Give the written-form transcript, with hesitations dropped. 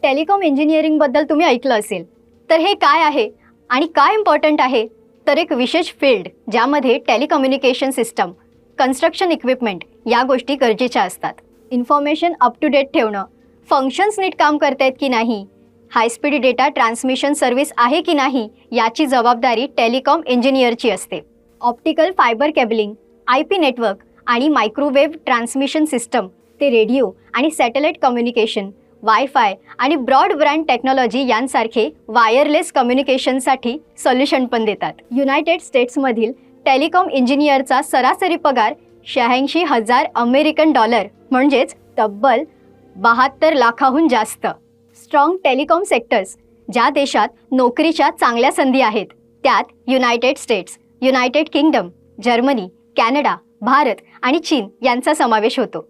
Telecom इंजिनिअरिंगबद्दल तुम्ही ऐकलं असेल, तर हे काय आहे आणि काय इम्पॉर्टंट आहे? तर एक विशेष फील्ड ज्यामध्ये टेलिकम्युनिकेशन सिस्टम, कन्स्ट्रक्शन इक्विपमेंट या गोष्टी गरजेच्या असतात. इन्फॉर्मेशन अप टू डेट ठेवणं, फंक्शन्स नीट काम करतायत की नाही, high speed data transmission service आहे की नाही याची जबाबदारी टेलिकॉम इंजिनियरची असते. Optical fibre cabling, IP network आणि मायक्रोवेव्ह ट्रान्समिशन सिस्टम ते रेडिओ आणि सॅटेलाइट कम्युनिकेशन, वायफाय आणि ब्रॉडबँड टेक्नॉलॉजी यांसारखे वायरलेस कम्युनिकेशनसाठी सोल्युशन पण देतात. युनायटेड स्टेट्समधील टेलिकॉम इंजिनियरचा सरासरी पगार 86,000 अमेरिकन डॉलर म्हणजेच तब्बल 72 लाखाहून जास्त. स्ट्रॉंग टेलिकॉम सेक्टर्स, ज्या देशात नोकरीच्या चांगल्या संधी आहेत त्यात United states, United kingdom, Germany, Canada, Bharat आणि चीन यांचा समावेश होतो.